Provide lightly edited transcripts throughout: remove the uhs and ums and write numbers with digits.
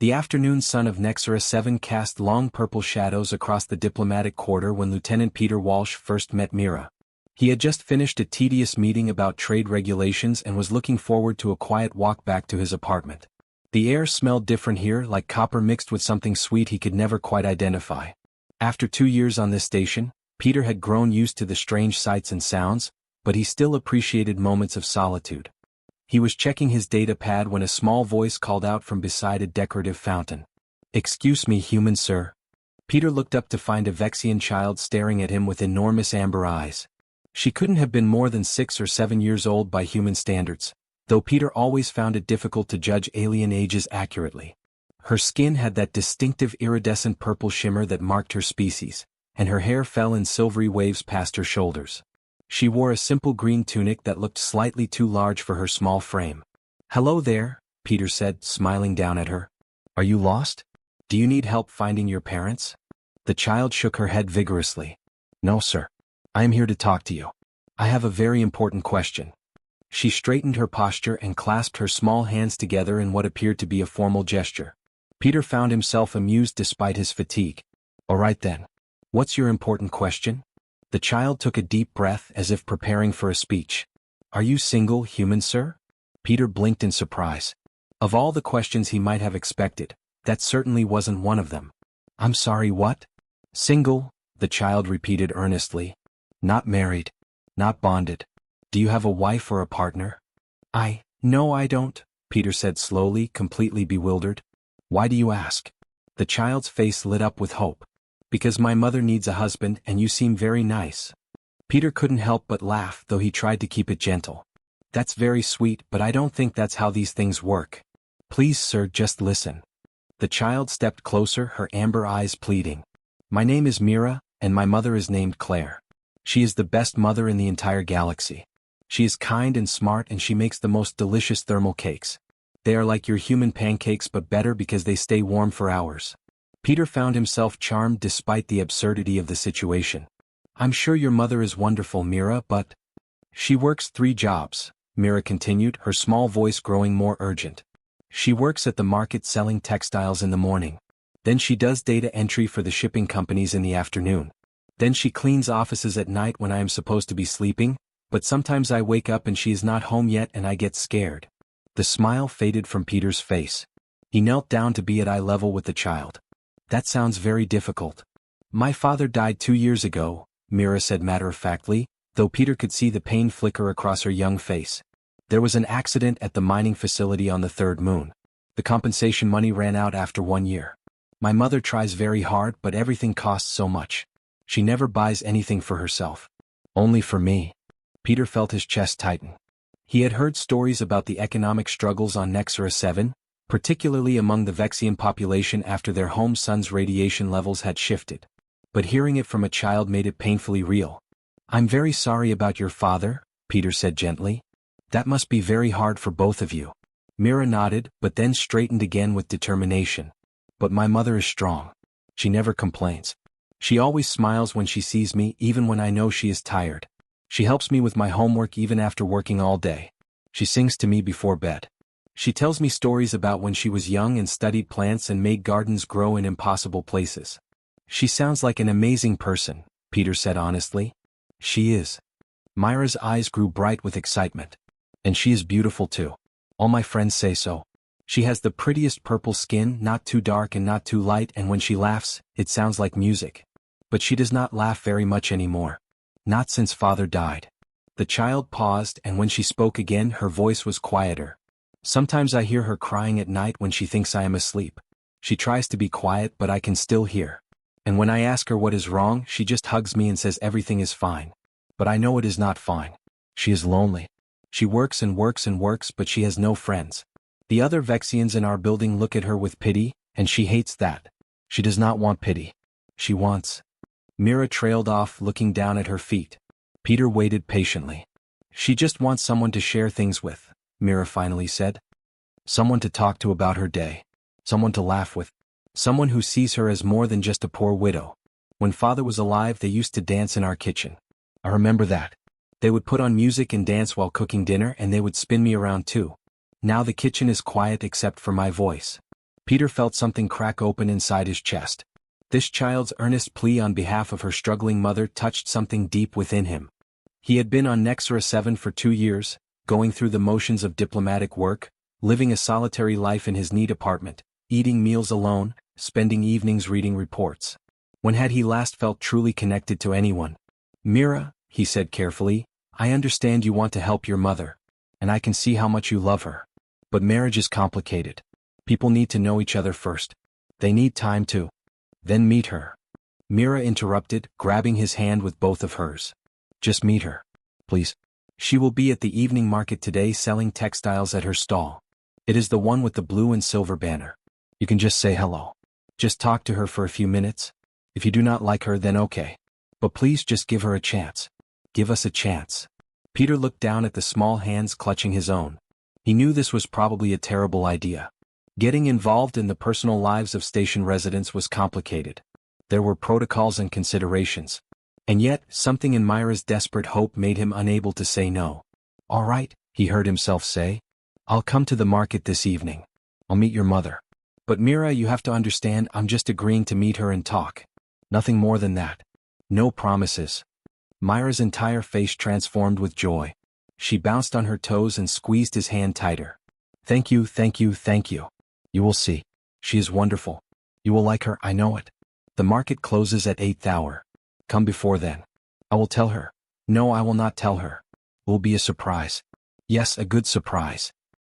The afternoon sun of Nexera 7 cast long purple shadows across the diplomatic quarter when Lieutenant Peter Walsh first met Mira. He had just finished a tedious meeting about trade regulations and was looking forward to a quiet walk back to his apartment. The air smelled different here, like copper mixed with something sweet he could never quite identify. After 2 years on this station, Peter had grown used to the strange sights and sounds, but he still appreciated moments of solitude. He was checking his data pad when a small voice called out from beside a decorative fountain. "Excuse me, human sir." Peter looked up to find a Vexian child staring at him with enormous amber eyes. She couldn't have been more than 6 or 7 years old by human standards, though Peter always found it difficult to judge alien ages accurately. Her skin had that distinctive iridescent purple shimmer that marked her species, and her hair fell in silvery waves past her shoulders. She wore a simple green tunic that looked slightly too large for her small frame. "Hello there," Peter said, smiling down at her. "Are you lost? Do you need help finding your parents?" The child shook her head vigorously. "No, sir. I am here to talk to you. I have a very important question." She straightened her posture and clasped her small hands together in what appeared to be a formal gesture. Peter found himself amused despite his fatigue. "All right then. What's your important question?" The child took a deep breath as if preparing for a speech. "Are you single, human sir?" Peter blinked in surprise. Of all the questions he might have expected, that certainly wasn't one of them. "I'm sorry, what?" "Single," the child repeated earnestly. "Not married. Not bonded. Do you have a wife or a partner?" No, I don't," Peter said slowly, completely bewildered. "Why do you ask?" The child's face lit up with hope. "Because my mother needs a husband and you seem very nice." Peter couldn't help but laugh, though he tried to keep it gentle. "That's very sweet, but I don't think that's how these things work. Please, sir, just listen." The child stepped closer, her amber eyes pleading. "My name is Mira, and my mother is named Claire. She is the best mother in the entire galaxy. She is kind and smart, and she makes the most delicious thermal cakes. They are like your human pancakes but better because they stay warm for hours." Peter found himself charmed despite the absurdity of the situation. "I'm sure your mother is wonderful, Mira, but—" "She works 3 jobs, Mira continued, her small voice growing more urgent. "She works at the market selling textiles in the morning. Then she does data entry for the shipping companies in the afternoon. Then she cleans offices at night when I am supposed to be sleeping, but sometimes I wake up and she is not home yet and I get scared." The smile faded from Peter's face. He knelt down to be at eye level with the child. "That sounds very difficult." "My father died 2 years ago," Mira said matter-of-factly, though Peter could see the pain flicker across her young face. "There was an accident at the mining facility on the 3rd moon. The compensation money ran out after 1 year. My mother tries very hard, but everything costs so much. She never buys anything for herself. Only for me." Peter felt his chest tighten. He had heard stories about the economic struggles on Nexera 7, particularly among the Vexian population after their home sun's radiation levels had shifted. But hearing it from a child made it painfully real. "I'm very sorry about your father," Peter said gently. "That must be very hard for both of you." Mira nodded, but then straightened again with determination. "But my mother is strong. She never complains. She always smiles when she sees me, even when I know she is tired. She helps me with my homework even after working all day. She sings to me before bed. She tells me stories about when she was young and studied plants and made gardens grow in impossible places." "She sounds like an amazing person," Peter said honestly. "She is." Mira's eyes grew bright with excitement. "And she is beautiful too. All my friends say so. She has the prettiest purple skin, not too dark and not too light, and when she laughs, it sounds like music. But she does not laugh very much anymore. Not since father died." The child paused, and when she spoke again, her voice was quieter. "Sometimes I hear her crying at night when she thinks I am asleep. She tries to be quiet, but I can still hear. And when I ask her what is wrong, she just hugs me and says everything is fine. But I know it is not fine. She is lonely. She works and works and works, but she has no friends. The other Vexians in our building look at her with pity, and she hates that. She does not want pity. She wants—" Mira trailed off, looking down at her feet. Peter waited patiently. "She just wants someone to share things with," Mira finally said. "Someone to talk to about her day. Someone to laugh with. Someone who sees her as more than just a poor widow. When father was alive, they used to dance in our kitchen. I remember that. They would put on music and dance while cooking dinner, and they would spin me around too. Now the kitchen is quiet except for my voice. Peter felt something crack open inside his chest. This child's earnest plea on behalf of her struggling mother touched something deep within him. He had been on Nexera 7 for 2 years, going through the motions of diplomatic work, living a solitary life in his neat apartment, eating meals alone, spending evenings reading reports. When had he last felt truly connected to anyone? "Mira," he said carefully, "I understand you want to help your mother. And I can see how much you love her. But marriage is complicated. People need to know each other first. They need time to then meet her." Mira interrupted, grabbing his hand with both of hers. "Just meet her. Please. She will be at the evening market today selling textiles at her stall. It is the one with the blue and silver banner. You can just say hello. Just talk to her for a few minutes. If you do not like her, then okay. But please just give her a chance. Give us a chance." Peter looked down at the small hands clutching his own. He knew this was probably a terrible idea. Getting involved in the personal lives of station residents was complicated. There were protocols and considerations. And yet, something in Mira's desperate hope made him unable to say no. "All right," he heard himself say. "I'll come to the market this evening. I'll meet your mother. But Mira, you have to understand, I'm just agreeing to meet her and talk. Nothing more than that. No promises." Mira's entire face transformed with joy. She bounced on her toes and squeezed his hand tighter. "Thank you, thank you, thank you. You will see. She is wonderful. You will like her, I know it. The market closes at 8th hour. Come before then. I will tell her." "No, I will not tell her. It will be a surprise." "Yes, a good surprise."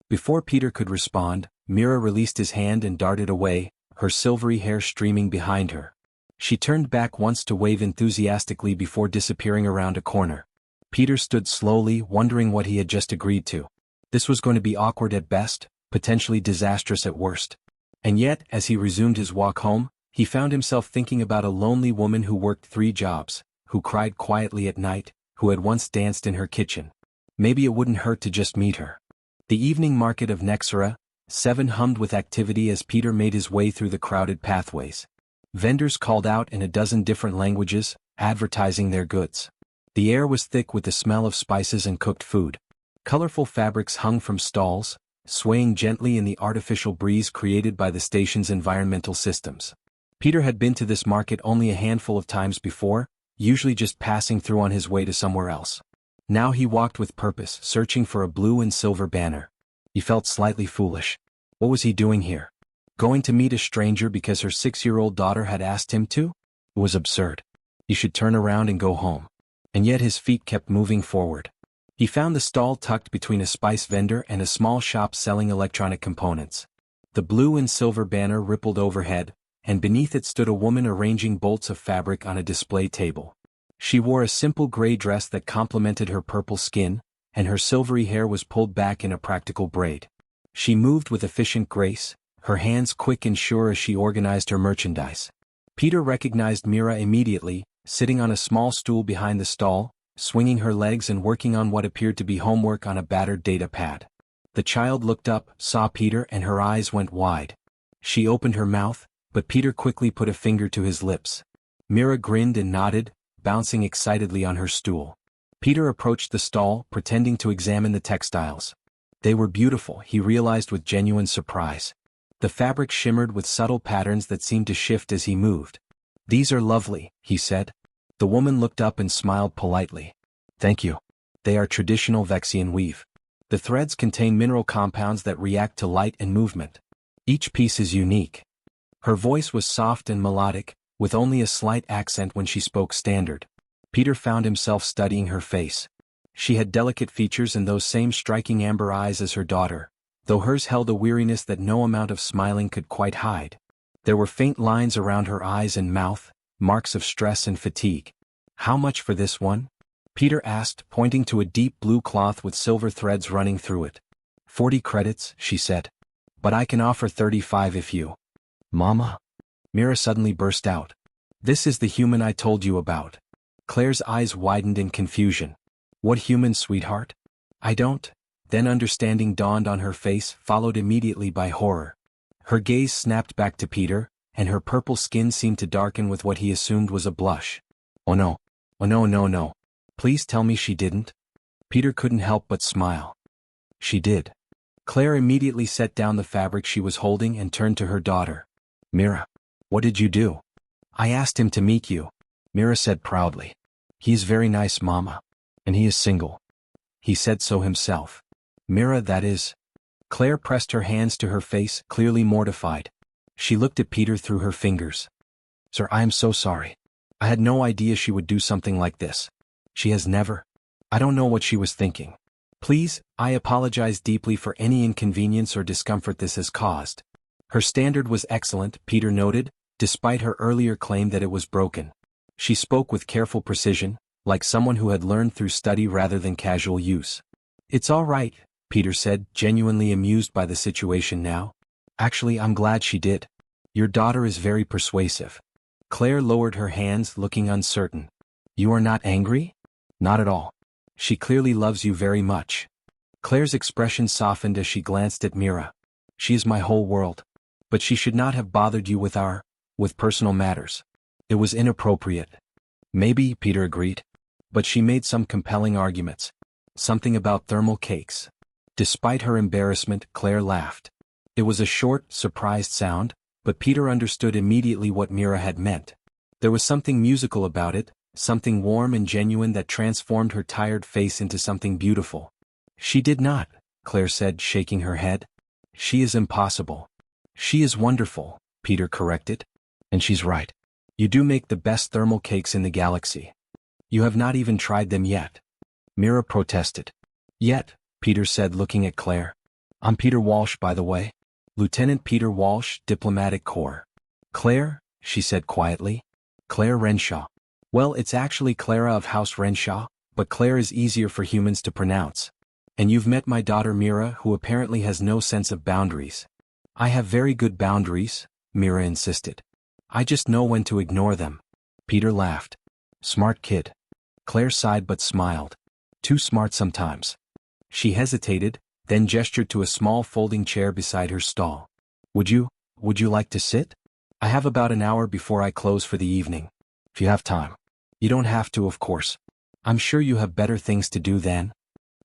Before Peter could respond, Mira released his hand and darted away, her silvery hair streaming behind her. She turned back once to wave enthusiastically before disappearing around a corner. Peter stood slowly, wondering what he had just agreed to. This was going to be awkward at best, potentially disastrous at worst. And yet, as he resumed his walk home, he found himself thinking about a lonely woman who worked 3 jobs, who cried quietly at night, who had once danced in her kitchen. Maybe it wouldn't hurt to just meet her. The evening market of Nexera 7 hummed with activity as Peter made his way through the crowded pathways. Vendors called out in a dozen different languages, advertising their goods. The air was thick with the smell of spices and cooked food. Colorful fabrics hung from stalls, swaying gently in the artificial breeze created by the station's environmental systems. Peter had been to this market only a handful of times before, usually just passing through on his way to somewhere else. Now he walked with purpose, searching for a blue and silver banner. He felt slightly foolish. What was he doing here? Going to meet a stranger because her 6-year-old daughter had asked him to? It was absurd. He should turn around and go home. And yet his feet kept moving forward. He found the stall tucked between a spice vendor and a small shop selling electronic components. The blue and silver banner rippled overhead, and beneath it stood a woman arranging bolts of fabric on a display table. She wore a simple gray dress that complemented her purple skin, and her silvery hair was pulled back in a practical braid. She moved with efficient grace, her hands quick and sure as she organized her merchandise. Peter recognized Mira immediately, sitting on a small stool behind the stall, swinging her legs and working on what appeared to be homework on a battered data pad. The child looked up, saw Peter, and her eyes went wide. She opened her mouth, but Peter quickly put a finger to his lips. Mira grinned and nodded, bouncing excitedly on her stool. Peter approached the stall, pretending to examine the textiles. They were beautiful, he realized with genuine surprise. The fabric shimmered with subtle patterns that seemed to shift as he moved. "These are lovely," he said. The woman looked up and smiled politely. "Thank you. They are traditional Vexian weave. The threads contain mineral compounds that react to light and movement. Each piece is unique." Her voice was soft and melodic, with only a slight accent when she spoke standard. Peter found himself studying her face. She had delicate features and those same striking amber eyes as her daughter, though hers held a weariness that no amount of smiling could quite hide. There were faint lines around her eyes and mouth, marks of stress and fatigue. "How much for this one?" Peter asked, pointing to a deep blue cloth with silver threads running through it. 40 credits, she said. "But I can offer 35 if you—" "Mama?" Mira suddenly burst out. "This is the human I told you about." Claire's eyes widened in confusion. "What human, sweetheart?" "I don't." Then understanding dawned on her face, followed immediately by horror. Her gaze snapped back to Peter, and her purple skin seemed to darken with what he assumed was a blush. "Oh no. Oh no, no, no. Please tell me she didn't." Peter couldn't help but smile. "She did." Claire immediately set down the fabric she was holding and turned to her daughter. Mira, what did you do? I asked him to meet you, Mira said proudly. He is very nice, Mama. And he is single. He said so himself. Mira, that is. Claire pressed her hands to her face, clearly mortified. She looked at Peter through her fingers. Sir, I am so sorry. I had no idea she would do something like this. She has never. I don't know what she was thinking. Please, I apologize deeply for any inconvenience or discomfort this has caused. Her standard was excellent, Peter noted, despite her earlier claim that it was broken. She spoke with careful precision, like someone who had learned through study rather than casual use. It's all right, Peter said, genuinely amused by the situation now. Actually, I'm glad she did. Your daughter is very persuasive. Claire lowered her hands, looking uncertain. You are not angry? Not at all. She clearly loves you very much. Claire's expression softened as she glanced at Mira. She is my whole world. But she should not have bothered you with personal matters. It was inappropriate. Maybe, Peter agreed. But she made some compelling arguments. Something about thermal cakes. Despite her embarrassment, Claire laughed. It was a short, surprised sound, but Peter understood immediately what Mira had meant. There was something musical about it, something warm and genuine that transformed her tired face into something beautiful. She did not, Claire said, shaking her head. She is impossible. She is wonderful, Peter corrected. And she's right. You do make the best thermal cakes in the galaxy. You have not even tried them yet. Mira protested. Yet, Peter said, looking at Claire. I'm Peter Walsh, by the way. Lieutenant Peter Walsh, Diplomatic Corps. Claire, she said quietly. Claire Renshaw. Well, it's actually Clara of House Renshaw, but Claire is easier for humans to pronounce. And you've met my daughter Mira, who apparently has no sense of boundaries. I have very good boundaries, Mira insisted. I just know when to ignore them. Peter laughed. Smart kid. Claire sighed but smiled. Too smart sometimes. She hesitated, then gestured to a small folding chair beside her stall. Would you like to sit? I have about an hour before I close for the evening. If you have time. You don't have to, of course. I'm sure you have better things to do then.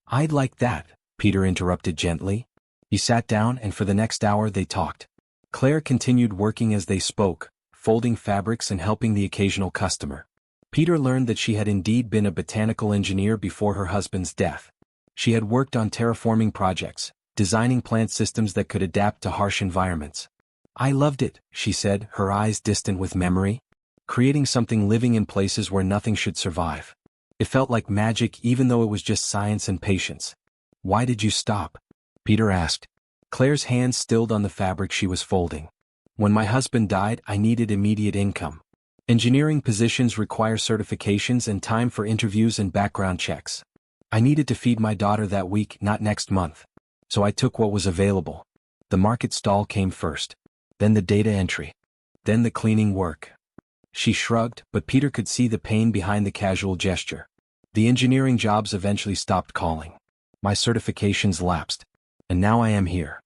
I'd like that, Peter interrupted gently. He sat down and for the next hour they talked. Claire continued working as they spoke, folding fabrics and helping the occasional customer. Peter learned that she had indeed been a botanical engineer before her husband's death. She had worked on terraforming projects, designing plant systems that could adapt to harsh environments. I loved it, she said, her eyes distant with memory. Creating something living in places where nothing should survive. It felt like magic even though it was just science and patience. Why did you stop? Peter asked. Claire's hands stilled on the fabric she was folding. When my husband died, I needed immediate income. Engineering positions require certifications and time for interviews and background checks. I needed to feed my daughter that week, not next month. So I took what was available. The market stall came first. Then the data entry. Then the cleaning work. She shrugged, but Peter could see the pain behind the casual gesture. The engineering jobs eventually stopped calling. My certifications lapsed. And now I am here.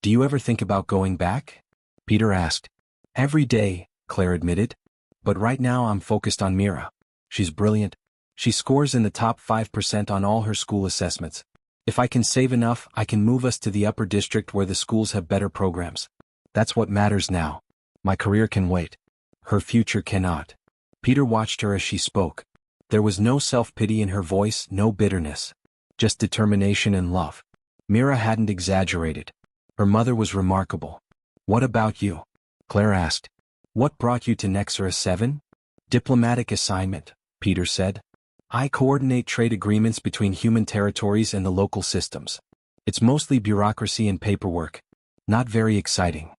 Do you ever think about going back? Peter asked. Every day, Claire admitted. But right now I'm focused on Mira. She's brilliant. She scores in the top 5% on all her school assessments. If I can save enough, I can move us to the upper district where the schools have better programs. That's what matters now. My career can wait. Her future cannot. Peter watched her as she spoke. There was no self-pity in her voice, no bitterness. Just determination and love. Mira hadn't exaggerated. Her mother was remarkable. What about you? Claire asked. What brought you to Nexera 7? Diplomatic assignment, Peter said. I coordinate trade agreements between human territories and the local systems. It's mostly bureaucracy and paperwork. Not very exciting.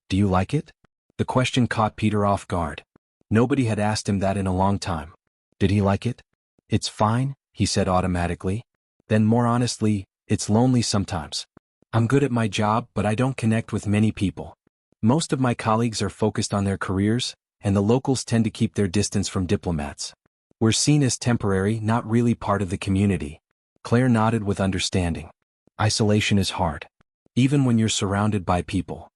Do you like it? The question caught Peter off guard. Nobody had asked him that in a long time. Did he like it? It's fine, he said automatically. Then more honestly, it's lonely sometimes. I'm good at my job, but I don't connect with many people. Most of my colleagues are focused on their careers, and the locals tend to keep their distance from diplomats. We're seen as temporary, not really part of the community. Claire nodded with understanding. Isolation is hard. Even when you're surrounded by people.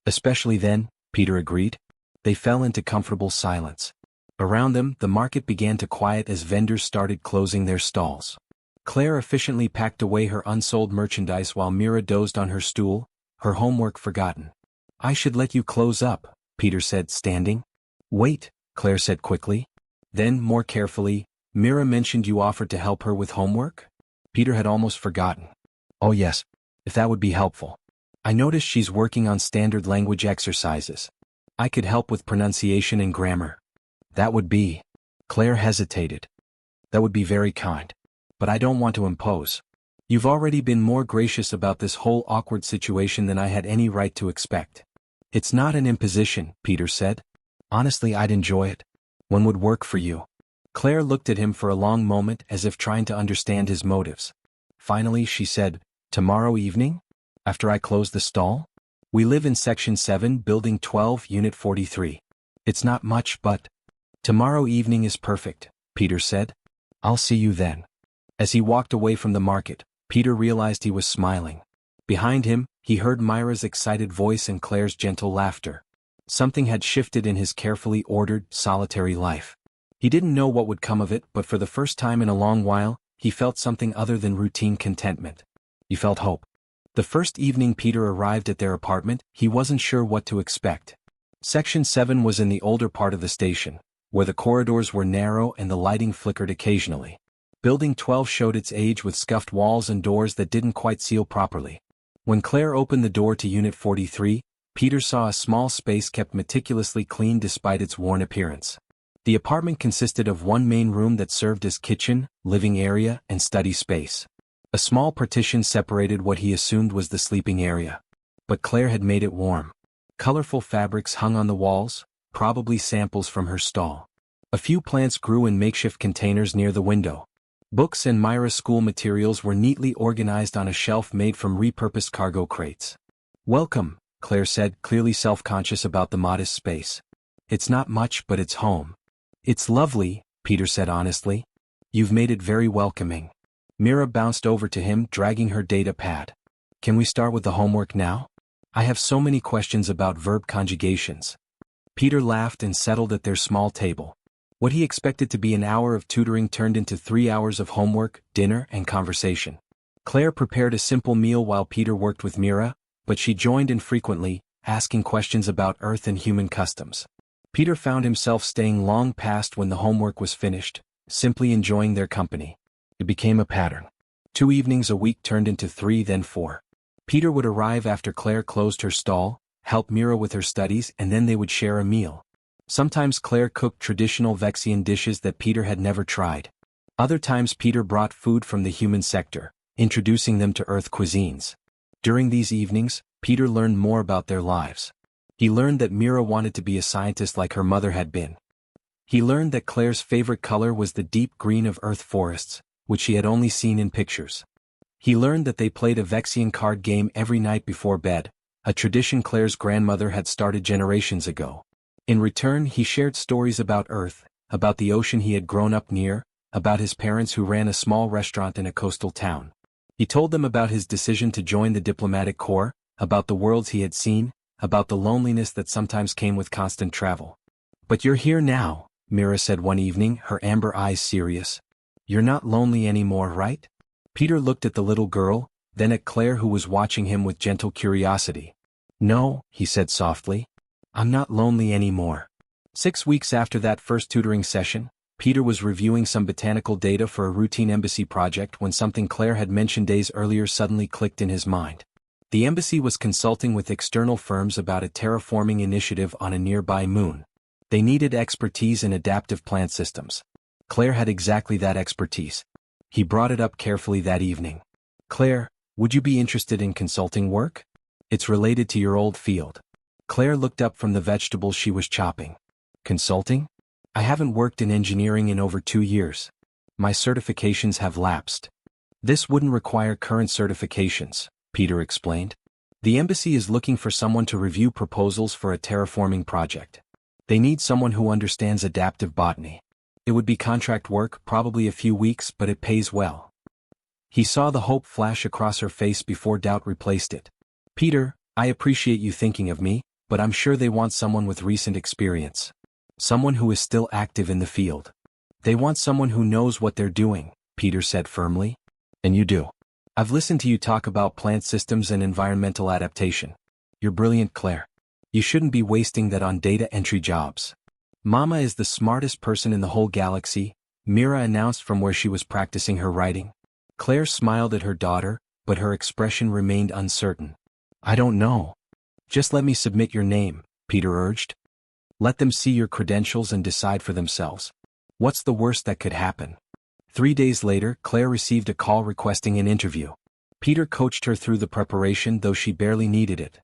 Especially then, Peter agreed. They fell into comfortable silence. Around them, the market began to quiet as vendors started closing their stalls. Claire efficiently packed away her unsold merchandise while Mira dozed on her stool, her homework forgotten. I should let you close up, Peter said, standing. Wait, Claire said quickly. Then, more carefully, Mira mentioned you offered to help her with homework? Peter had almost forgotten. Oh yes, if that would be helpful. I noticed she's working on standard language exercises. I could help with pronunciation and grammar. That would be... Claire hesitated. That would be very kind. But I don't want to impose. You've already been more gracious about this whole awkward situation than I had any right to expect. It's not an imposition, Peter said. Honestly, I'd enjoy it. When would work for you? Claire looked at him for a long moment as if trying to understand his motives. Finally, she said, tomorrow evening? After I close the stall? We live in Section 7, Building 12, Unit 43. It's not much, but... Tomorrow evening is perfect, Peter said. I'll see you then. As he walked away from the market, Peter realized he was smiling. Behind him, he heard Mira's excited voice and Claire's gentle laughter. Something had shifted in his carefully ordered, solitary life. He didn't know what would come of it, but for the first time in a long while, he felt something other than routine contentment. He felt hope. The first evening Peter arrived at their apartment, he wasn't sure what to expect. Section 7 was in the older part of the station, where the corridors were narrow and the lighting flickered occasionally. Building 12 showed its age with scuffed walls and doors that didn't quite seal properly. When Claire opened the door to Unit 43, Peter saw a small space kept meticulously clean despite its worn appearance. The apartment consisted of one main room that served as kitchen, living area, and study space. A small partition separated what he assumed was the sleeping area. But Claire had made it warm. Colorful fabrics hung on the walls, probably samples from her stall. A few plants grew in makeshift containers near the window. Books and Mira's school materials were neatly organized on a shelf made from repurposed cargo crates. Welcome, Claire said, clearly self-conscious about the modest space. It's not much, but it's home. It's lovely, Peter said honestly. You've made it very welcoming. Mira bounced over to him, dragging her data pad. Can we start with the homework now? I have so many questions about verb conjugations. Peter laughed and settled at their small table. What he expected to be an hour of tutoring turned into 3 hours of homework, dinner, and conversation. Claire prepared a simple meal while Peter worked with Mira, but she joined infrequently, asking questions about Earth and human customs. Peter found himself staying long past when the homework was finished, simply enjoying their company. It became a pattern. 2 evenings a week turned into 3, then 4. Peter would arrive after Claire closed her stall, help Mira with her studies, and then they would share a meal. Sometimes Claire cooked traditional Vexian dishes that Peter had never tried. Other times Peter brought food from the human sector, introducing them to Earth cuisines. During these evenings, Peter learned more about their lives. He learned that Mira wanted to be a scientist like her mother had been. He learned that Claire's favorite color was the deep green of Earth forests, which she had only seen in pictures. He learned that they played a Vexian card game every night before bed, a tradition Claire's grandmother had started generations ago. In return, he shared stories about Earth, about the ocean he had grown up near, about his parents who ran a small restaurant in a coastal town. He told them about his decision to join the diplomatic corps, about the worlds he had seen, about the loneliness that sometimes came with constant travel. But you're here now, Mira said one evening, her amber eyes serious. You're not lonely anymore, right? Peter looked at the little girl, then at Claire who was watching him with gentle curiosity. No, he said softly. I'm not lonely anymore. 6 weeks after that first tutoring session, Peter was reviewing some botanical data for a routine embassy project when something Claire had mentioned days earlier suddenly clicked in his mind. The embassy was consulting with external firms about a terraforming initiative on a nearby moon. They needed expertise in adaptive plant systems. Claire had exactly that expertise. He brought it up carefully that evening. Claire, would you be interested in consulting work? It's related to your old field. Claire looked up from the vegetables she was chopping. Consulting? I haven't worked in engineering in over 2 years. My certifications have lapsed. This wouldn't require current certifications, Peter explained. The embassy is looking for someone to review proposals for a terraforming project. They need someone who understands adaptive botany. It would be contract work, probably a few weeks, but it pays well. He saw the hope flash across her face before doubt replaced it. Peter, I appreciate you thinking of me, but I'm sure they want someone with recent experience. Someone who is still active in the field. They want someone who knows what they're doing, Peter said firmly. And you do. I've listened to you talk about plant systems and environmental adaptation. You're brilliant, Claire. You shouldn't be wasting that on data entry jobs. Mama is the smartest person in the whole galaxy, Mira announced from where she was practicing her writing. Claire smiled at her daughter, but her expression remained uncertain. I don't know. Just let me submit your name, Peter urged. Let them see your credentials and decide for themselves. What's the worst that could happen? 3 days later, Claire received a call requesting an interview. Peter coached her through the preparation, though she barely needed it.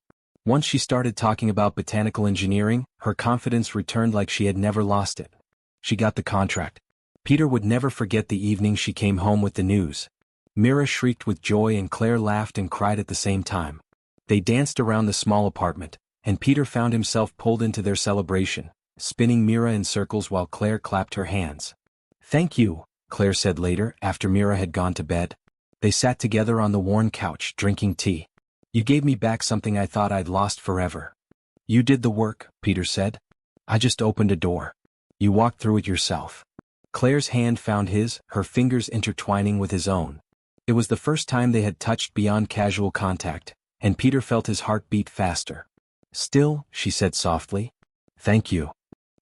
Once she started talking about botanical engineering, her confidence returned like she had never lost it. She got the contract. Peter would never forget the evening she came home with the news. Mira shrieked with joy and Claire laughed and cried at the same time. They danced around the small apartment, and Peter found himself pulled into their celebration, spinning Mira in circles while Claire clapped her hands. Thank you, Claire said later, after Mira had gone to bed. They sat together on the worn couch, drinking tea. You gave me back something I thought I'd lost forever. You did the work, Peter said. I just opened a door. You walked through it yourself. Claire's hand found his, her fingers intertwining with his own. It was the first time they had touched beyond casual contact, and Peter felt his heart beat faster. Still, she said softly. Thank you.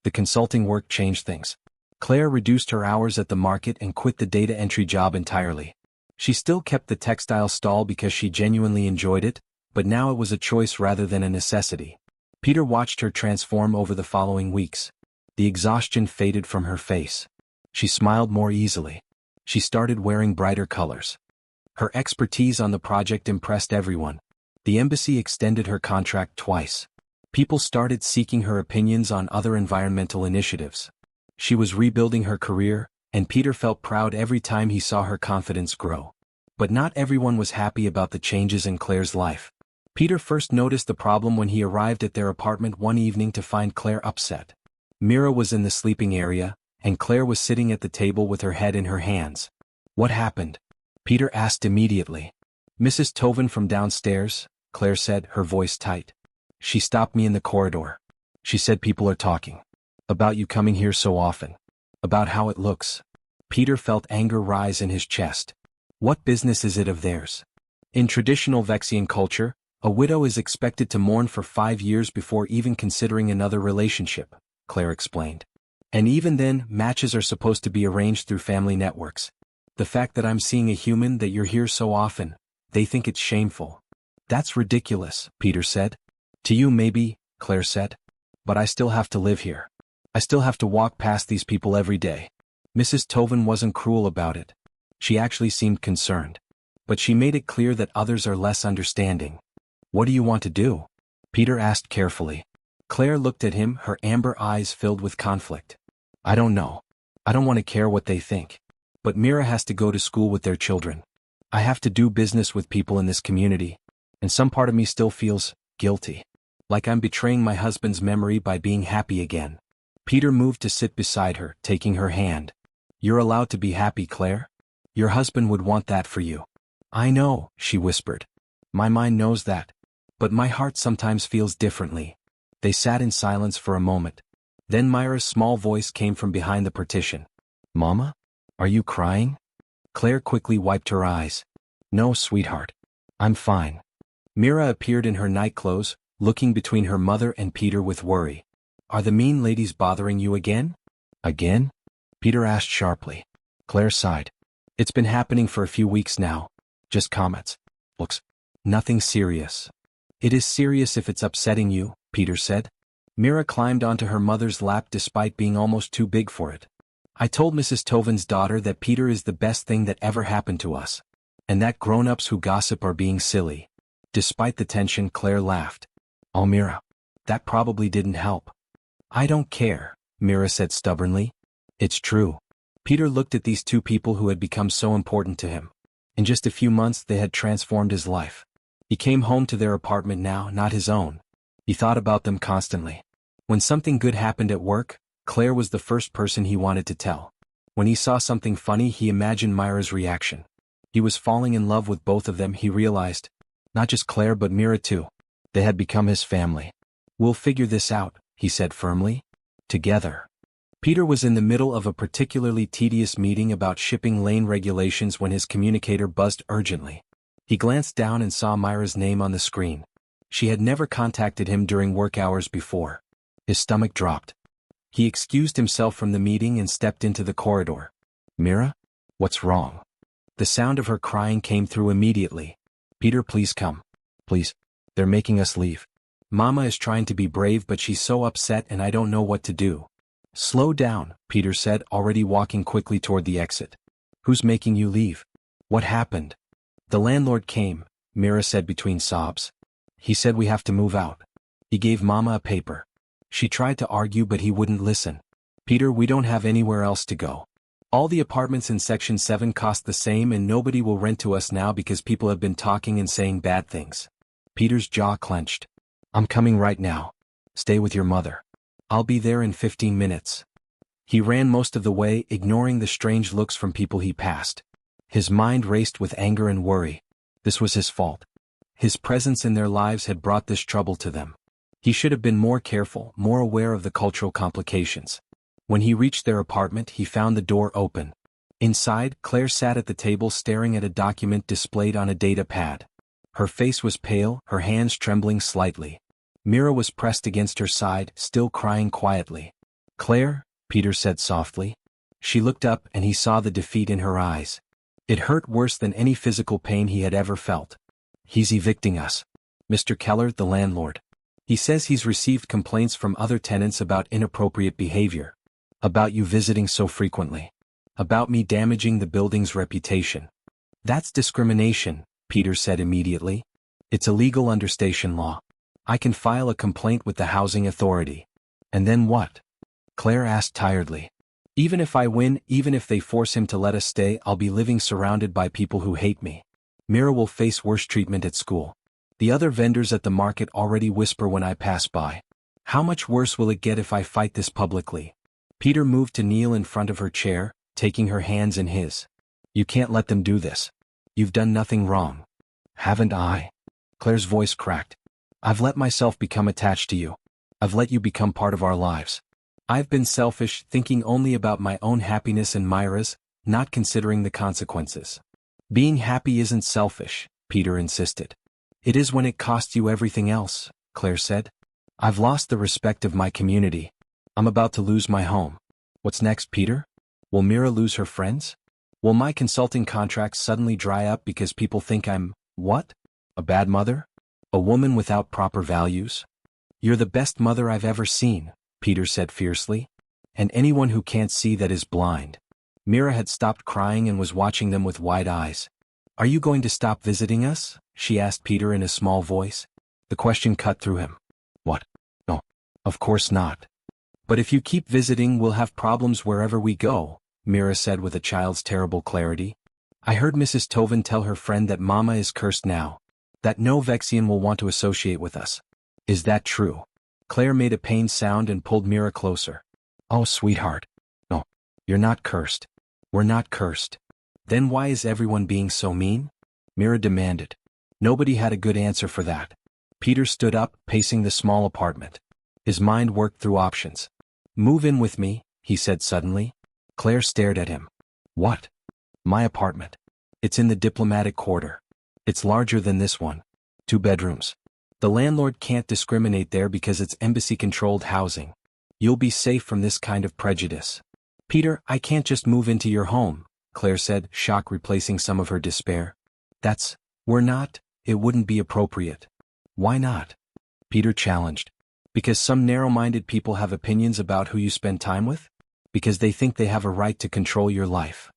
The consulting work changed things. Claire reduced her hours at the market and quit the data entry job entirely. She still kept the textile stall because she genuinely enjoyed it, but now it was a choice rather than a necessity. Peter watched her transform over the following weeks. The exhaustion faded from her face. She smiled more easily. She started wearing brighter colors. Her expertise on the project impressed everyone. The embassy extended her contract twice. People started seeking her opinions on other environmental initiatives. She was rebuilding her career, and Peter felt proud every time he saw her confidence grow. But not everyone was happy about the changes in Claire's life. Peter first noticed the problem when he arrived at their apartment one evening to find Claire upset. Mira was in the sleeping area, and Claire was sitting at the table with her head in her hands. What happened? Peter asked immediately. Mrs. Toven from downstairs, Claire said, her voice tight. She stopped me in the corridor. She said people are talking. About you coming here so often. About how it looks. Peter felt anger rise in his chest. What business is it of theirs? In traditional Vexian culture, a widow is expected to mourn for 5 years before even considering another relationship, Claire explained. And even then, matches are supposed to be arranged through family networks. The fact that I'm seeing a human that you're here so often, they think it's shameful. That's ridiculous, Peter said. To you maybe, Claire said. But I still have to live here. I still have to walk past these people every day. Mrs. Toven wasn't cruel about it. She actually seemed concerned. But she made it clear that others are less understanding. What do you want to do? Peter asked carefully. Claire looked at him, her amber eyes filled with conflict. I don't know. I don't want to care what they think. But Mira has to go to school with their children. I have to do business with people in this community. And some part of me still feels guilty. Like I'm betraying my husband's memory by being happy again. Peter moved to sit beside her, taking her hand. You're allowed to be happy, Claire. Your husband would want that for you. I know, she whispered. My mind knows that. But my heart sometimes feels differently. They sat in silence for a moment. Then Mira's small voice came from behind the partition. Mama? Are you crying? Claire quickly wiped her eyes. No, sweetheart. I'm fine. Mira appeared in her nightclothes, looking between her mother and Peter with worry. Are the mean ladies bothering you again? Again? Peter asked sharply. Claire sighed. It's been happening for a few weeks now. Just comments. Looks. Nothing serious. It is serious if it's upsetting you, Peter said. Mira climbed onto her mother's lap despite being almost too big for it. I told Mrs. Toven's daughter that Peter is the best thing that ever happened to us. And that grown-ups who gossip are being silly. Despite the tension, Claire laughed. Oh, Mira. That probably didn't help. I don't care, Mira said stubbornly. It's true. Peter looked at these two people who had become so important to him. In just a few months they had transformed his life. He came home to their apartment now, not his own. He thought about them constantly. When something good happened at work, Claire was the first person he wanted to tell. When he saw something funny, he imagined Mira's reaction. He was falling in love with both of them, he realized. Not just Claire but Mira too. They had become his family. We'll figure this out, he said firmly. Together. Peter was in the middle of a particularly tedious meeting about shipping lane regulations when his communicator buzzed urgently. He glanced down and saw Mira's name on the screen. She had never contacted him during work hours before. His stomach dropped. He excused himself from the meeting and stepped into the corridor. "Mira? What's wrong?" The sound of her crying came through immediately. "Peter, please come. Please. They're making us leave. Mama is trying to be brave but she's so upset and I don't know what to do." "Slow down," Peter said, already walking quickly toward the exit. "Who's making you leave? What happened?" "The landlord came," Mira said between sobs. "He said we have to move out. He gave Mama a paper." She tried to argue but he wouldn't listen. "Peter, we don't have anywhere else to go. All the apartments in Section 7 cost the same and nobody will rent to us now because people have been talking and saying bad things." Peter's jaw clenched. "I'm coming right now. Stay with your mother. I'll be there in 15 minutes. He ran most of the way, ignoring the strange looks from people he passed. His mind raced with anger and worry. This was his fault. His presence in their lives had brought this trouble to them. He should have been more careful, more aware of the cultural complications. When he reached their apartment, he found the door open. Inside, Claire sat at the table staring at a document displayed on a data pad. Her face was pale, her hands trembling slightly. Mira was pressed against her side, still crying quietly. "Claire," Peter said softly. She looked up and he saw the defeat in her eyes. It hurt worse than any physical pain he had ever felt. "He's evicting us. Mr. Keller, the landlord. He says he's received complaints from other tenants about inappropriate behavior. About you visiting so frequently. About me damaging the building's reputation." "That's discrimination," Peter said immediately. "It's illegal under station law. I can file a complaint with the housing authority." "And then what?" Claire asked tiredly. "Even if I win, even if they force him to let us stay, I'll be living surrounded by people who hate me. Mira will face worse treatment at school. The other vendors at the market already whisper when I pass by. How much worse will it get if I fight this publicly?" Peter moved to kneel in front of her chair, taking her hands in his. "You can't let them do this. You've done nothing wrong." "Haven't I?" Claire's voice cracked. "I've let myself become attached to you. I've let you become part of our lives. I've been selfish, thinking only about my own happiness and Mira's, not considering the consequences." "Being happy isn't selfish," Peter insisted. "It is when it costs you everything else," Claire said. "I've lost the respect of my community. I'm about to lose my home. What's next, Peter? Will Mira lose her friends? Will my consulting contracts suddenly dry up because people think I'm, what? A bad mother? A woman without proper values?" "You're the best mother I've ever seen," Peter said fiercely. "And anyone who can't see that is blind." Mira had stopped crying and was watching them with wide eyes. "Are you going to stop visiting us?" she asked Peter in a small voice. The question cut through him. "What? No. Of course not." "But if you keep visiting, we'll have problems wherever we go," Mira said with a child's terrible clarity. "I heard Mrs. Toven tell her friend that Mama is cursed now. That no Vexian will want to associate with us. Is that true?" Claire made a pained sound and pulled Mira closer. "Oh, sweetheart. No, you're not cursed. We're not cursed." "Then why is everyone being so mean?" Mira demanded. Nobody had a good answer for that. Peter stood up, pacing the small apartment. His mind worked through options. "Move in with me," he said suddenly. Claire stared at him. "What?" "My apartment. It's in the diplomatic quarter. It's larger than this one. 2 bedrooms. The landlord can't discriminate there because it's embassy-controlled housing. You'll be safe from this kind of prejudice." "Peter, I can't just move into your home," Claire said, shock replacing some of her despair. We're not, it wouldn't be appropriate." "Why not?" Peter challenged. "Because some narrow-minded people have opinions about who you spend time with? Because they think they have a right to control your life."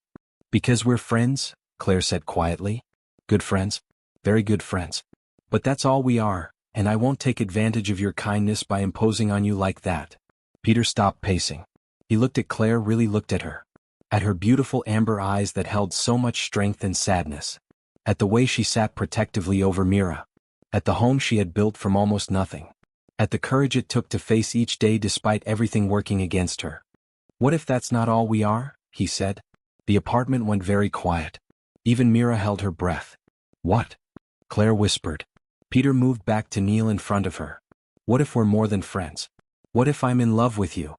"Because we're friends," Claire said quietly. "Good friends. Very good friends. But that's all we are, and I won't take advantage of your kindness by imposing on you like that." Peter stopped pacing. He looked at Claire, really looked at her. At her beautiful amber eyes that held so much strength and sadness. At the way she sat protectively over Mira. At the home she had built from almost nothing. At the courage it took to face each day despite everything working against her. "What if that's not all we are?" he said. The apartment went very quiet. Even Mira held her breath. "What?" Claire whispered. Peter moved back to kneel in front of her. "What if we're more than friends? What if I'm in love with you?"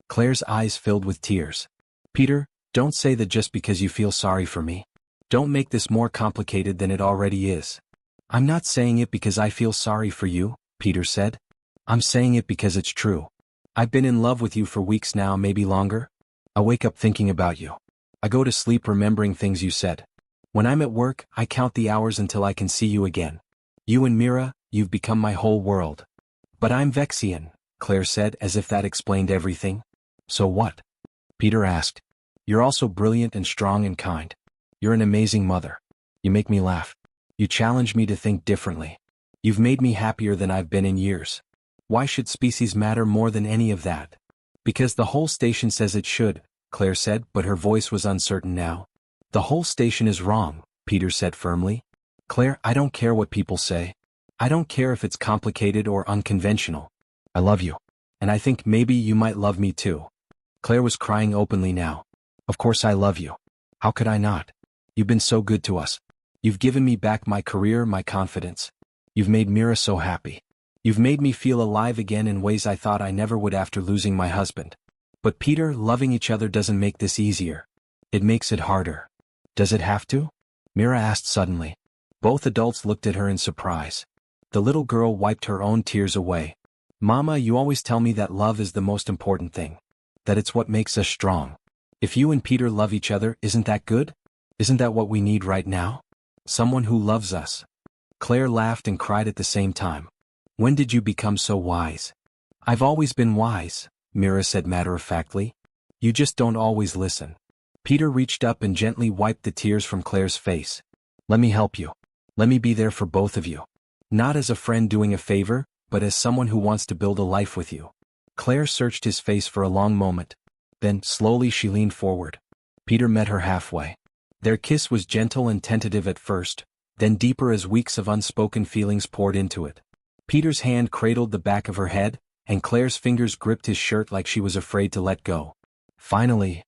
Claire's eyes filled with tears. Peter, don't say that just because you feel sorry for me. Don't make this more complicated than it already is. I'm not saying it because I feel sorry for you, Peter said. I'm saying it because it's true. I've been in love with you for weeks now, maybe longer. I wake up thinking about you. I go to sleep remembering things you said. When I'm at work, I count the hours until I can see you again. You and Mira, you've become my whole world. But I'm Vexian, Claire said, as if that explained everything. So what? Peter asked. You're also brilliant and strong and kind. You're an amazing mother. You make me laugh. You challenge me to think differently. You've made me happier than I've been in years. Why should species matter more than any of that? Because the whole station says it should, Claire said, but her voice was uncertain now. The whole station is wrong, Peter said firmly. Claire, I don't care what people say. I don't care if it's complicated or unconventional. I love you. And I think maybe you might love me too. Claire was crying openly now. Of course I love you. How could I not? You've been so good to us. You've given me back my career, my confidence. You've made Mira so happy. You've made me feel alive again in ways I thought I never would after losing my husband. But Peter, loving each other doesn't make this easier. It makes it harder. Does it have to? Mira asked suddenly. Both adults looked at her in surprise. The little girl wiped her own tears away. Mama, you always tell me that love is the most important thing. That it's what makes us strong. If you and Peter love each other, isn't that good? Isn't that what we need right now? Someone who loves us. Claire laughed and cried at the same time. When did you become so wise? I've always been wise, Mira said matter-of-factly. You just don't always listen. Peter reached up and gently wiped the tears from Claire's face. Let me help you. Let me be there for both of you. Not as a friend doing a favor, but as someone who wants to build a life with you. Claire searched his face for a long moment. Then, slowly she leaned forward. Peter met her halfway. Their kiss was gentle and tentative at first, then deeper as weeks of unspoken feelings poured into it. Peter's hand cradled the back of her head, and Claire's fingers gripped his shirt like she was afraid to let go. Finally,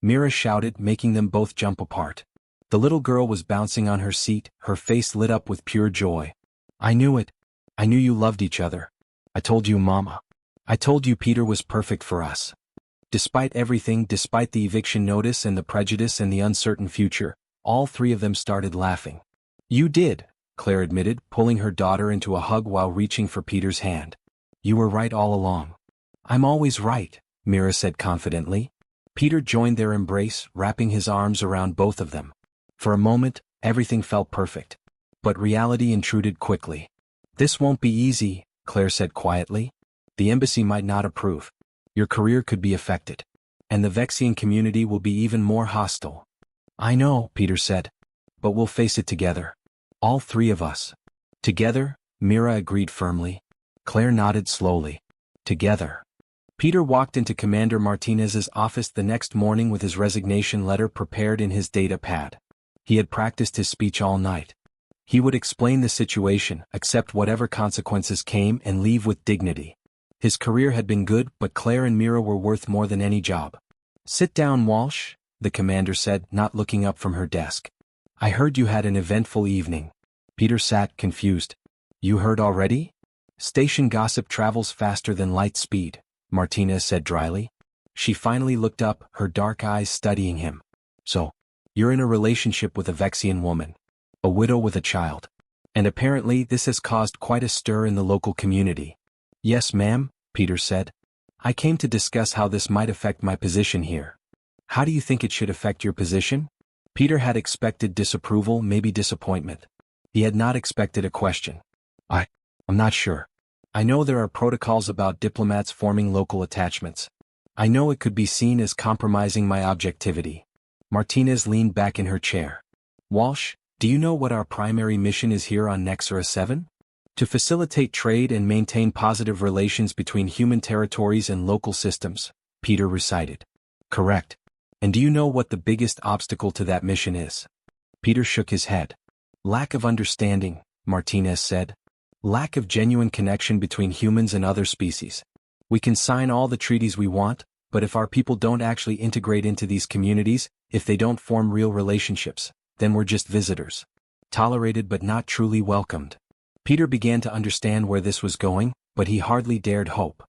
Mira shouted, making them both jump apart. The little girl was bouncing on her seat, her face lit up with pure joy. I knew it. I knew you loved each other. I told you, Mama. I told you Peter was perfect for us. Despite everything, despite the eviction notice and the prejudice and the uncertain future, all three of them started laughing. You did, Claire admitted, pulling her daughter into a hug while reaching for Peter's hand. You were right all along. I'm always right, Mira said confidently. Peter joined their embrace, wrapping his arms around both of them. For a moment, everything felt perfect. But reality intruded quickly. This won't be easy, Claire said quietly. The embassy might not approve. Your career could be affected. And the Vexian community will be even more hostile. I know, Peter said. But we'll face it together. All three of us. Together, Mira agreed firmly. Claire nodded slowly. Together. Peter walked into Commander Martinez's office the next morning with his resignation letter prepared in his data pad. He had practiced his speech all night. He would explain the situation, accept whatever consequences came, and leave with dignity. His career had been good, but Claire and Mira were worth more than any job. Sit down, Walsh, the commander said, not looking up from her desk. I heard you had an eventful evening. Peter sat, confused. You heard already? Station gossip travels faster than light speed, Martinez said dryly. She finally looked up, her dark eyes studying him. So, you're in a relationship with a Vexian woman. A widow with a child. And apparently this has caused quite a stir in the local community. Yes, ma'am, Peter said. I came to discuss how this might affect my position here. How do you think it should affect your position? Peter had expected disapproval, maybe disappointment. He had not expected a question. I'm not sure. I know there are protocols about diplomats forming local attachments. I know it could be seen as compromising my objectivity. Martinez leaned back in her chair. Walsh, do you know what our primary mission is here on Nexera 7? To facilitate trade and maintain positive relations between human territories and local systems, Peter recited. Correct. And do you know what the biggest obstacle to that mission is? Peter shook his head. Lack of understanding, Martinez said. Lack of genuine connection between humans and other species. We can sign all the treaties we want, but if our people don't actually integrate into these communities, if they don't form real relationships, then we're just visitors. Tolerated but not truly welcomed. Peter began to understand where this was going, but he hardly dared hope.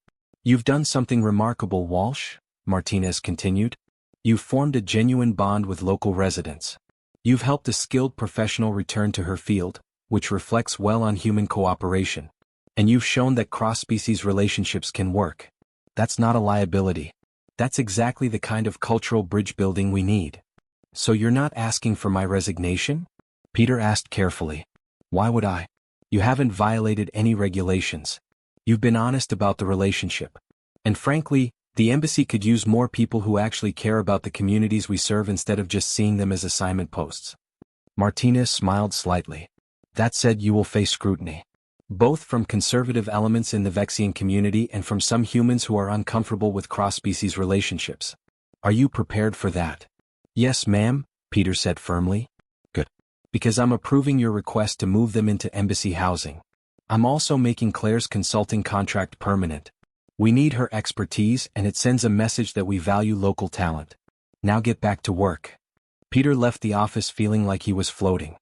You've done something remarkable, Walsh, Martinez continued. You've formed a genuine bond with local residents. You've helped a skilled professional return to her field, which reflects well on human cooperation. And you've shown that cross-species relationships can work. That's not a liability. That's exactly the kind of cultural bridge building we need. So you're not asking for my resignation? Peter asked carefully. Why would I? You haven't violated any regulations. You've been honest about the relationship. And frankly, the embassy could use more people who actually care about the communities we serve instead of just seeing them as assignment posts. Martinez smiled slightly. That said, you will face scrutiny. Both from conservative elements in the Vexian community and from some humans who are uncomfortable with cross-species relationships. Are you prepared for that? Yes, ma'am, Peter said firmly. Good. Because I'm approving your request to move them into embassy housing. I'm also making Claire's consulting contract permanent. We need her expertise, and it sends a message that we value local talent. Now get back to work. Peter left the office feeling like he was floating.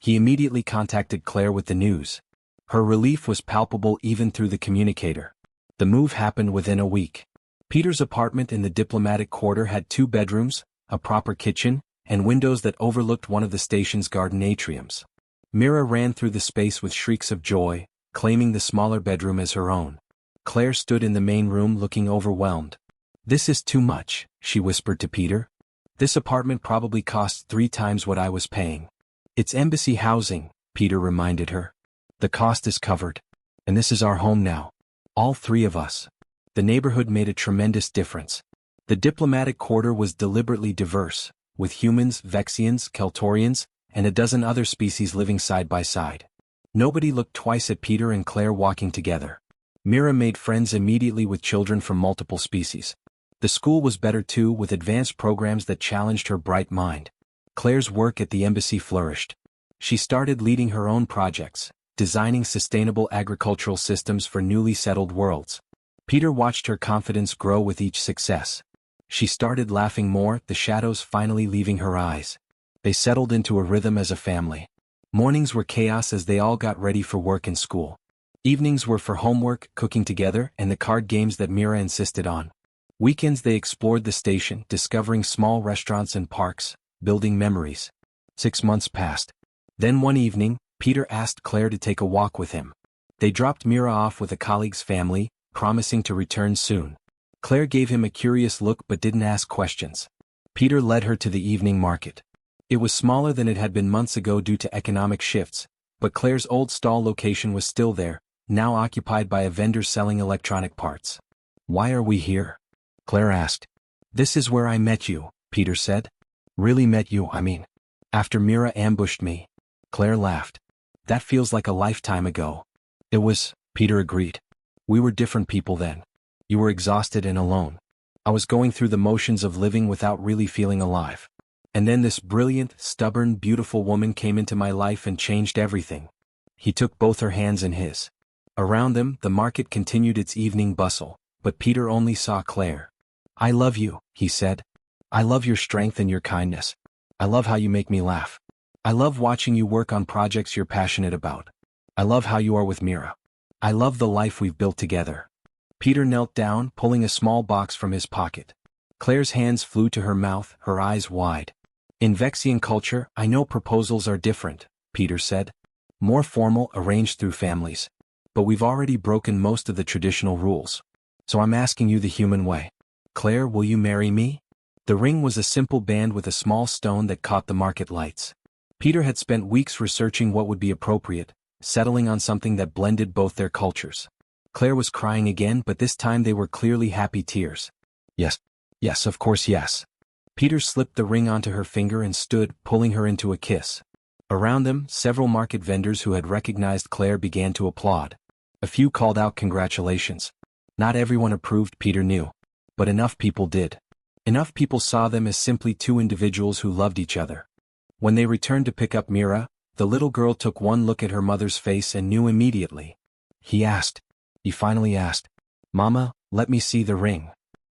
He immediately contacted Claire with the news. Her relief was palpable even through the communicator. The move happened within a week. Peter's apartment in the diplomatic quarter had 2 bedrooms, a proper kitchen, and windows that overlooked one of the station's garden atriums. Mira ran through the space with shrieks of joy, claiming the smaller bedroom as her own. Claire stood in the main room looking overwhelmed. This is too much, she whispered to Peter. This apartment probably costs 3 times what I was paying. It's embassy housing, Peter reminded her. The cost is covered. And this is our home now. All 3 of us. The neighborhood made a tremendous difference. The diplomatic quarter was deliberately diverse, with humans, Vexians, Keltorians, and a dozen other species living side by side. Nobody looked twice at Peter and Claire walking together. Mira made friends immediately with children from multiple species. The school was better too, with advanced programs that challenged her bright mind. Claire's work at the embassy flourished. She started leading her own projects, designing sustainable agricultural systems for newly settled worlds. Peter watched her confidence grow with each success. She started laughing more, the shadows finally leaving her eyes. They settled into a rhythm as a family. Mornings were chaos as they all got ready for work and school. Evenings were for homework, cooking together, and the card games that Mira insisted on. Weekends they explored the station, discovering small restaurants and parks, building memories. 6 months passed. Then one evening, Peter asked Claire to take a walk with him. They dropped Mira off with a colleague's family, promising to return soon. Claire gave him a curious look but didn't ask questions. Peter led her to the evening market. It was smaller than it had been months ago due to economic shifts, but Claire's old stall location was still there, now occupied by a vendor selling electronic parts. Why are we here? Claire asked. This is where I met you, Peter said. Really met you, I mean. After Mira ambushed me. Claire laughed. That feels like a lifetime ago. It was, Peter agreed. We were different people then. You were exhausted and alone. I was going through the motions of living without really feeling alive. And then this brilliant, stubborn, beautiful woman came into my life and changed everything. He took both her hands in his. Around them, the market continued its evening bustle, but Peter only saw Claire. I love you, he said. I love your strength and your kindness. I love how you make me laugh. I love watching you work on projects you're passionate about. I love how you are with Mira. I love the life we've built together. Peter knelt down, pulling a small box from his pocket. Claire's hands flew to her mouth, her eyes wide. In Vexian culture, I know proposals are different, Peter said. More formal, arranged through families. But we've already broken most of the traditional rules. So I'm asking you the human way. Claire, will you marry me? The ring was a simple band with a small stone that caught the market lights. Peter had spent weeks researching what would be appropriate, settling on something that blended both their cultures. Claire was crying again, but this time they were clearly happy tears. Yes. Yes, of course, yes. Peter slipped the ring onto her finger and stood, pulling her into a kiss. Around them, several market vendors who had recognized Claire began to applaud. A few called out congratulations. Not everyone approved, Peter knew. But enough people did. Enough people saw them as simply 2 individuals who loved each other. When they returned to pick up Mira, the little girl took one look at her mother's face and knew immediately. He finally asked, Mama, let me see the ring.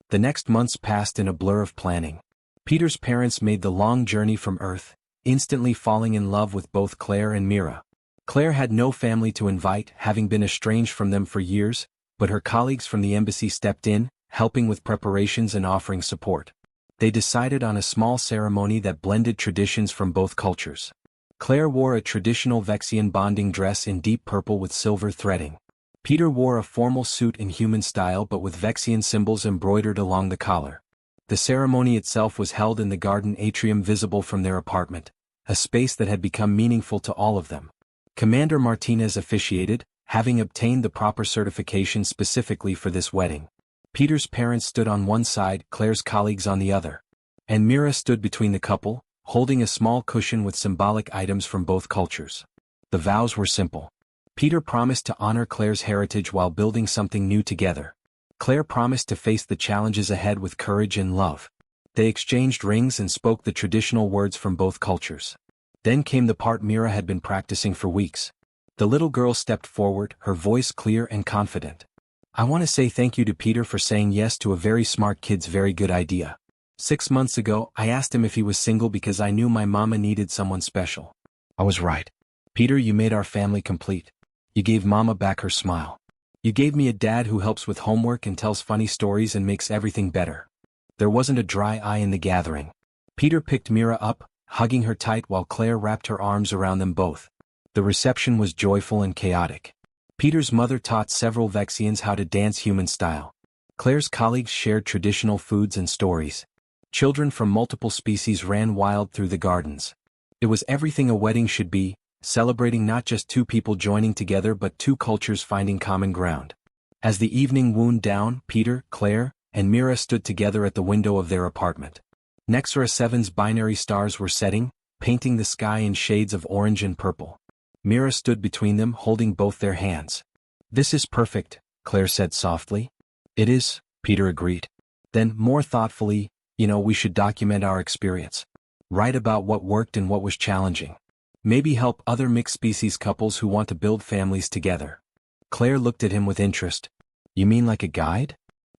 The next months passed in a blur of planning. Peter's parents made the long journey from Earth, instantly falling in love with both Claire and Mira. Claire had no family to invite, having been estranged from them for years, but her colleagues from the embassy stepped in, helping with preparations and offering support. They decided on a small ceremony that blended traditions from both cultures. Claire wore a traditional Vexian bonding dress in deep purple with silver threading. Peter wore a formal suit in human style but with Vexian symbols embroidered along the collar. The ceremony itself was held in the garden atrium visible from their apartment, a space that had become meaningful to all of them. Commander Martinez officiated, having obtained the proper certification specifically for this wedding. Peter's parents stood on one side, Claire's colleagues on the other. And Mira stood between the couple, holding a small cushion with symbolic items from both cultures. The vows were simple. Peter promised to honor Claire's heritage while building something new together. Claire promised to face the challenges ahead with courage and love. They exchanged rings and spoke the traditional words from both cultures. Then came the part Mira had been practicing for weeks. The little girl stepped forward, her voice clear and confident. "I want to say thank you to Peter for saying yes to a very smart kid's very good idea. 6 months ago, I asked him if he was single because I knew my mama needed someone special. I was right. Peter, you made our family complete. You gave Mama back her smile. You gave me a dad who helps with homework and tells funny stories and makes everything better." There wasn't a dry eye in the gathering. Peter picked Mira up, hugging her tight while Claire wrapped her arms around them both. The reception was joyful and chaotic. Peter's mother taught several Vexians how to dance human style. Claire's colleagues shared traditional foods and stories. Children from multiple species ran wild through the gardens. It was everything a wedding should be, celebrating not just two people joining together but two cultures finding common ground. As the evening wound down, Peter, Claire, and Mira stood together at the window of their apartment. Nexera 7's binary stars were setting, painting the sky in shades of orange and purple. Mira stood between them, holding both their hands. "This is perfect," Claire said softly. "It is," Peter agreed. Then, more thoughtfully, we should document our experience. Write about what worked and what was challenging. Maybe help other mixed-species couples who want to build families together." Claire looked at him with interest. "You mean like a guide?"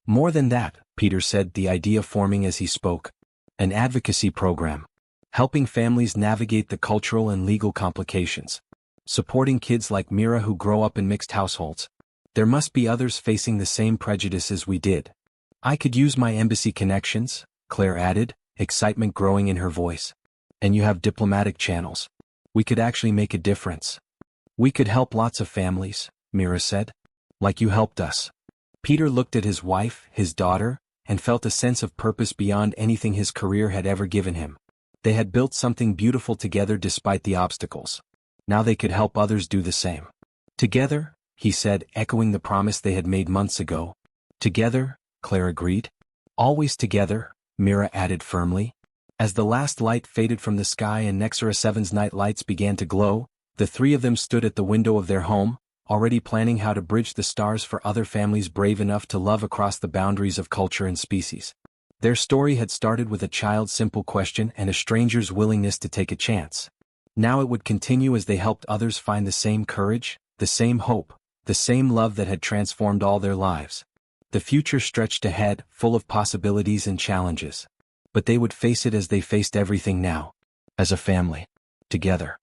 "More than that," Peter said, the idea forming as he spoke. "An advocacy program. Helping families navigate the cultural and legal complications. Supporting kids like Mira who grow up in mixed households. There must be others facing the same prejudices we did. I could use my embassy connections," Claire added, excitement growing in her voice. "And you have diplomatic channels. We could actually make a difference." "We could help lots of families," Mira said. "Like you helped us." Peter looked at his wife, his daughter, and felt a sense of purpose beyond anything his career had ever given him. They had built something beautiful together despite the obstacles. Now they could help others do the same. "Together," he said, echoing the promise they had made months ago. "Together," Claire agreed. "Always together," Mira added firmly. As the last light faded from the sky and Nexera 7's night lights began to glow, the three of them stood at the window of their home, already planning how to bridge the stars for other families brave enough to love across the boundaries of culture and species. Their story had started with a child's simple question and a stranger's willingness to take a chance. Now it would continue as they helped others find the same courage, the same hope, the same love that had transformed all their lives. The future stretched ahead, full of possibilities and challenges. But they would face it as they faced everything now. As a family. Together.